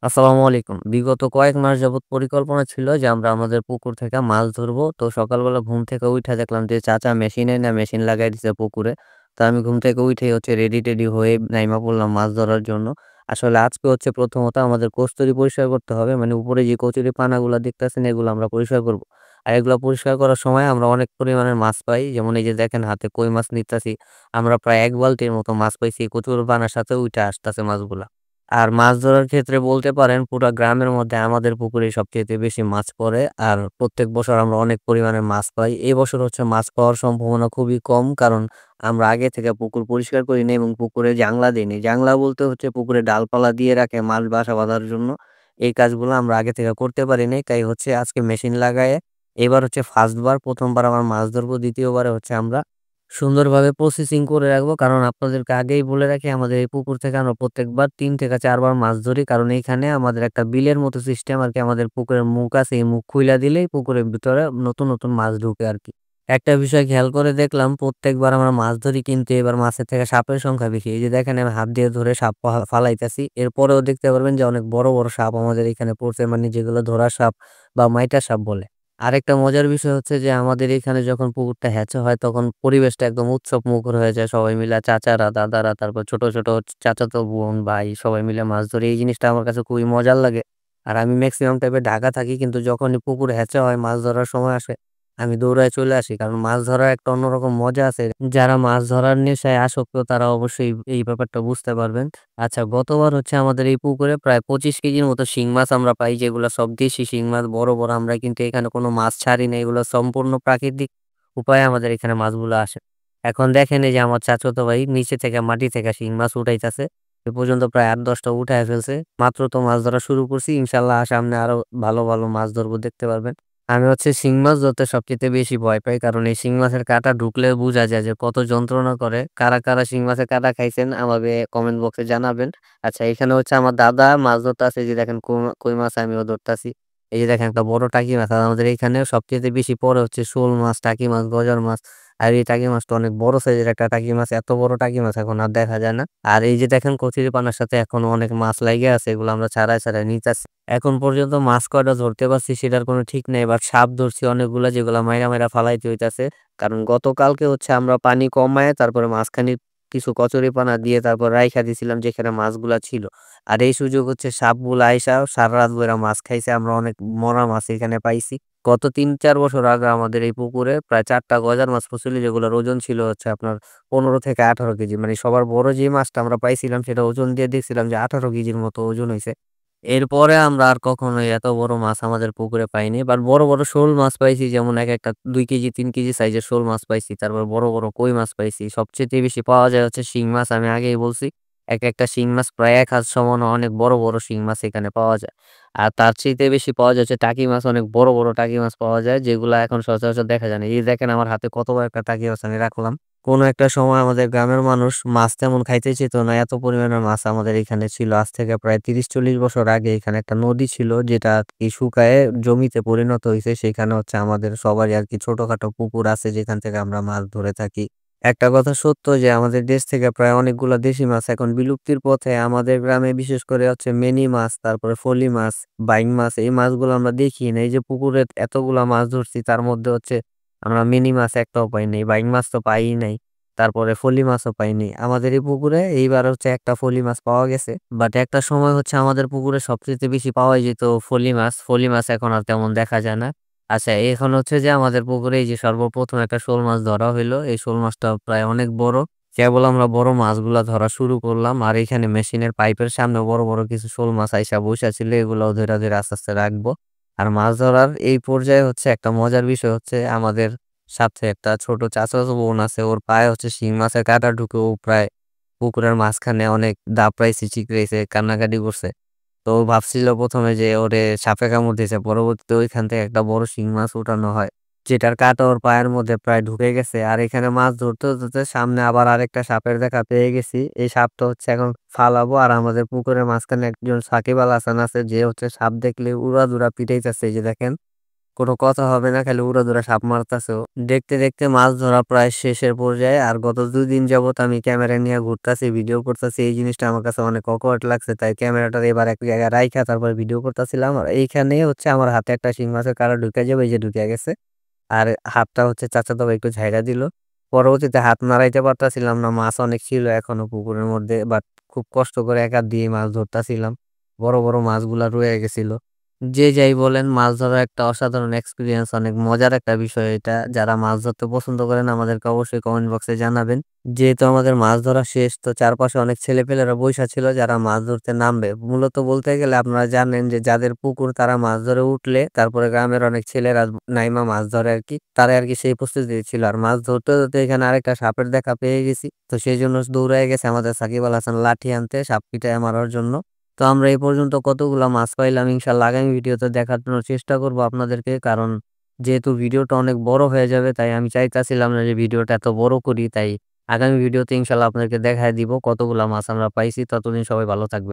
আসসালামু আলাইকুম। বিগত কয়েক মাস যাবৎ পরিকল্পনা ছিল যে আমরা আমাদের পুকুর থেকে মাছ ধরবো। তো সকালবেলা ঘুম থেকে উইঠা দেখলাম যে চাচা মেশিন এনে মেশিন লাগাই দিছে পুকুরে। তো আমি ঘুম থেকে উঠেই রেডি-টেডি হয়ে নাইমা পড়লাম মাছ ধরার জন্য। আসলে আজকে প্রথমত আমাদের কস্তুরি পরিষ্কার করতে হবে। মানে উপরে যে কচুরি পানাগুলা দেখতেছেন এগুলো আমরা পরিষ্কার করব। আর এগুলা পরিষ্কার করার সময় আমরা অনেক পরিমাণের মাছ পাই। যেমন এই যে দেখেন হাতে কই মাছ নিতেছি। আমরা প্রায় ১ বালতির মতো মাছ পাইছি। কচুর পানার সাথে উইঠা আসতেছে মাছগুলা। আর মাছ ধরার ক্ষেত্রে বলতে পারেন পুরা গ্রামের মধ্যে আমাদের পুকুরেই সবচাইতে বেশি মাছ পড়ে। আর প্রত্যেক বছর আমরা অনেক পরিমাণে মাছ পাই। এবছর মাছ পাওয়ার সম্ভাবনা খুবই কম। কারণ আমরা আগে থেকে পুকুর পরিষ্কার করি নাই এবং পুকুরে জাংলা দিইনি। জাংলা বলতে পুকুরে ডালপালা দিয়ে রাখে মাছ বাসা বাঁধার জন্য। এই কাজগুলো আমরা আগে থেকে করতে পারি নাই। তাই আজকে মেশিন লাগায়ে এবার 1st বার ১ম বার আমার মাছ ধরবো। ২য় বারে আমরা সুন্দরভাবে প্রসেসিং করে রাখবো। কারণ আপনাদেরকে আগেই বলে রাখি আমাদের এই পুকুর থেকে আমরা প্রত্যেকবার ৩ থেকে ৪ বার মাছ ধরি। কারণ এইখানে আমাদের একটা বিলের মতো সিস্টেম আরকি আমাদের পুকুরের মুখ আছে। এই মুখ খুইলা দিলেই পুকুরের ভিতরে নতুন, নতুন মাছ ঢুকে আরকি। একটা বিষয় খেয়াল করে দেখলাম প্রত্যেকবার আমরা মাছ ধরি কিন্তু এবার মাছের থেকে সাপের সংখ্যা বেশি। এই যে দেখেন আমি হাত দিয়ে ধরে সাপ ফালাইতেছি। এরপরেও দেখতে পারবেন যে অনেক বড়, বড় সাপ আমাদের এখানে পড়ছে। মানে যেগুলো ধরা সাপ বা মাইটা সাপ বলে। আরেকটা মজার বিষয় যে আমাদের এখানে যখন পুকুরটা হ্যাচা হয় তখন পরিবেশটা একদম উৎসব মুখর হয়ে যায়। সবাই মিলে চাচারা, দাদারা তারপর ছোট, ছোট চাচাতো বোন, ভাই সবাই মিলে মাছ ধরি। এই জিনিসটা আমার কাছে খুবই মজার লাগে। আর আমি মেক্সিমাম টাইমে ঢাকা থাকি কিন্তু যখনই পুকুর হ্যাচা হয় মাছ ধরার সময় আসে, আমি দৌড়ায় চলে আসি। কারণ মাছ ধরার একটা অন্যরকম মজা আছে। যারা মাছ ধরার নেশায় আসক্ত তারা অবশ্যই এই ব্যাপারটা বুঝতে পারবেন। আচ্ছা গতবার আমাদের এই পুকুরে প্রায় ২৫ কেজির মতো শিং মাছ আমরা পাই যেগুলা সব দেশি শিং মাছ বড়, বড়। আমরা কিন্তু এখানে কোনো মাছ ছাড়ি না। এগুলো সম্পূর্ণ প্রাকৃতিক উপায়ে আমাদের এখানে মাছগুলো আসে। এখন দেখেন এই যে আমার চাচাতো ভাই নিচে থেকে মাটি থেকে শিং মাছ উঠাইতেছে। এ পর্যন্ত প্রায় ৮-১০ টা উঠায় ফেলছে। মাত্র তো মাছ ধরা শুরু করছি। ইনশাআল্লাহ সামনে আরো ভালো, ভালো মাছ ধরবো দেখতে পারবেন। আমি শিং মাছ ধরতে সবচাইতে বেশি ভয় পাই। কারণ এই শিং মাছের কাঁটা ঢুকলে বুঝা যায় যে কত যন্ত্রণা করে। কারা, কারা শিং মাছের কাঁটা খাইছেন আমাকে কমেন্ট বক্সে জানাবেন। আচ্ছা এখানে আমার দাদা মাছ ধরতাছে। এই যে দেখেন কই মাছ আমিও ধরতাছি। এই যে দেখেন একটা বড় টাকি মাছ। আর আমাদের এখানে সবচাইতে বেশি পড়ে শোল মাছ, টাকি মাছ, গজার মাছ। আর এই টাকি মাছটা অনেক বড় সাইজের একটা টাকি মাছ। এত বড় টাকি মাছ এখন আর দেখা যায় না। আর এই যে দেখেন কচুরিপানার সাথে এখনো অনেক মাছ লাইগা আছে। এগুলো আমরা ছাড়ায়, ছাড়ায় নিতাছি। এখন পর্যন্ত মাছ কয়টা ধরতে পারছি সেটার কোনো ঠিক নেই। এবার সাপ ধরছি অনেকগুলা যেগুলা মাইরা, মাইরা ফালাইতে হইতাছে। কারণ গতকালকে আমরা পানি কমায়ে তারপরে মাঝখানে কিছু কচুরিপানা দিয়ে তারপর রাইখা দিছিলাম যেখানে মাছগুলা ছিল। আর এই সুযোগ সাপগুলা আইসা সারারাত ভইরা মাছ খাইছে। আমরা অনেক মরা মাছ এখানে পাইছি। গত ৩-৪ বছর আগে আমাদের এই পুকুরে প্রায় ৪ টা গজার মাছ পড়ছিল যেগুলোর ওজন ছিল আপনার ১৫ থেকে ১৮ কেজি। মানে সবার বড় যে মাছটা আমরা পাইছিলাম সেটা ওজন দিয়ে দেখছিলাম যে ১৮ কেজির মতো ওজন হইছে। এরপরে আমরা আর কখনোই এত বড় মাছ আমাদের পুকুরে পাইনি। বাট বড়, বড় শোল মাছ পাইছি যেমন একেকটা ২ কেজি ৩ কেজি সাইজের শোল মাছ পাইছি। তারপর বড়, বড় কই মাছ পাইছি। সবচাইতে বেশি পাওয়া যায় শিং মাছ। আমি আগেই বলছি। একেকটা শিং মাছ প্রায় ১ হাত সমান অনেক বড়, বড় শিং মাছ এখানে পাওয়া যায়। আর তার চাইতে বেশি পাওয়া যায় টাকি মাছ। অনেক বড়, বড় টাকি মাছ পাওয়া যায় যেগুলা এখন সচরাচর দেখা যায় না। এই দেখেন আমার হাতে কত বড় একটা টাকি মাছ আমি রাখলাম। কোনো একটা সময় আমাদের গ্রামের মানুষ মাছ তেমন খাইতে চেত না। এত পরিমাণের মাছ আমাদের এখানে ছিল। আজ থেকে প্রায় ৩০-৪০ বছর আগে এখানে একটা নদী ছিল যেটা শুকায়ে জমিতে পরিণত হইছে। সেখানে আমাদের সবারই আরকি ছোটখাটো পুকুর আছে যেখান থেকে আমরা মাছ ধরে থাকি। একটা কথা সত্য যে আমাদের দেশ থেকে প্রায় অনেকগুলা দেশি মাছ এখন বিলুপ্তির পথে। আমাদের গ্রামে বিশেষ করে মিনি মাছ, তারপরে ফলি মাছ, বাইং মাছ এই মাছগুলো আমরা দেখি না। এই যে পুকুরে এতগুলা মাছ ধরছি তার মধ্যে আমরা মিনি মাছ একটাও পাই নাই। বাইং মাছ তো পাইই নাই। তারপরে ফলি মাছও পাইনি। আমাদের এই পুকুরে এইবার একটা ফলি মাছ পাওয়া গেছে। বাট একটা সময় আমাদের পুকুরে সবচাইতে বেশি পাওয়া যেত ফলি মাছ। ফলি মাছ এখন আর তেমন দেখা যায় না। আচ্ছা এখন যে আমাদের পুকুরে এই যে সর্বপ্রথম একটা শোল মাছ ধরা হইলো। এই শোল মাছটা প্রায় অনেক বড়। কেবল আমরা বড় মাছগুলা ধরা শুরু করলাম। আর এখানে মেশিনের পাইপের সামনে বড়, বড় কিছু শোল মাছ আইসা বইসা ছিল। এগুলাও ধইরা, ধইরা আস্তে, আস্তে রাখবো। আর মাছ ধরার এই পর্যায়ে একটা মজার বিষয় আমাদের সাথে একটা ছোট চাচাতো বোন আছে। ওর পায়ে শিং মাছের কাঁটা ঢুকে ও প্রায় পুকুরের মাঝখানে অনেক দাপড়াইছে, চিকরাইছে, কান্নাকাটি করছে। তো ও ভাবছিল ১ম এ যে ওরে সাপে কামড় দিয়েছে। পরবর্তীতে ওইখান থেকে একটা বড় শিং মাছ উঠানো হয়। যেটার কাঁটা ওর পায়ের মধ্যে প্রায় ঢুকে গেছে। আর এখানে মাছ ধরতে, ধরতে সামনে আবার আরেকটা সাপের দেখা পেয়ে গেছি। এই সাপটা এখন ফালাবো। আর আমাদের পুকুরের মাঝখানে একজন সাকিব আল হাসান আছে যে সাপ দেখলে উড়াধুরা পিটাইতেছে। এই যে দেখেন কোনো কথা হবে না, খালি উড়াধুরা সাপ মারতাছে ও। দেখতে, দেখতে মাছ ধরা প্রায় শেষের পর্যায়ে। আর গত ২ দিন যাবৎ আমি ক্যামেরা নিয়ে ঘুরতাছি, ভিডিও করতাছি। এই জিনিসটা আমার কাছে অনেক awkward লাগছে। তাই ক্যামেরাটা এবার এক জায়গায় রাইখা তারপরে ভিডিও করতাছিলাম। আর এইখানে হচ্ছে আমার হাতে একটা শিং মাছের কাঁটা ঢুইকা যাবে, এই যে ঢুইকা গেছে। আর হাতটা হচ্ছে চাচাতো ভাই একটু ঝাইরা দিল। পরবর্তীতে হাত নাড়াইতে পারতাছিলাম না। মাছ অনেক ছিল এখনো পুকুরের মধ্যে। বাট খুব কষ্ট করে এক হাত দিয়ে মাছ ধরতাছিলাম। বড়, বড় মাছগুলা রয়ে গেছিল। যে যাই বলেন, মাছ ধরার একটা অসাধারণ এক্সপেরিয়েন্স, অনেক মজার একটা বিষয় এটা। যারা মাছ ধরতে পছন্দ করেন আমাদেরকে অবশ্যই কমেন্ট বক্সে জানাবেন। যেহেতু আমাদের মাছ ধরা শেষ, তো চারপাশে অনেক ছেলেপেলেরা বইসা ছিল যারা মাছ ধরতে নামবে। মূলত বলতে গেলে আপনারা জানেন যে যাদের পুকুর তারা মাছ ধরে উঠলে তারপরে গ্রামের অনেক ছেলেরা নাইমা মাছ ধরে আরকি। তারাই আরকি সেই প্রস্তুতি ছিল। আর মাছ ধরতে, ধরতে এখানে আরেকটা সাপের দেখা পেয়ে গেছি। তো সেইজন্য দৌড়ায় গেছে আমাদের সাকিব আল হাসান লাঠি আনতে সাপ পিটাইয়া মারার জন্য। তো আমরা এই পর্যন্ত কতগুলা মাছ পাইলাম, ইনশাআল্লাহ আগামী ভিডিওতে দেখানোর চেষ্টা করব আপনাদেরকে। কারণ যেহেতু ভিডিওটা অনেক বড় হয়ে যাবে, তাই আমি চাইতাছিলাম না যে ভিডিওটা এত বড় করি। তাই আগামী ভিডিওতে ইনশাআল্লাহ আপনাদেরকে দেখায় দিব কতগুলা মাছ আমরা পাইছি। ততদিন সবাই ভালো থাকবেন।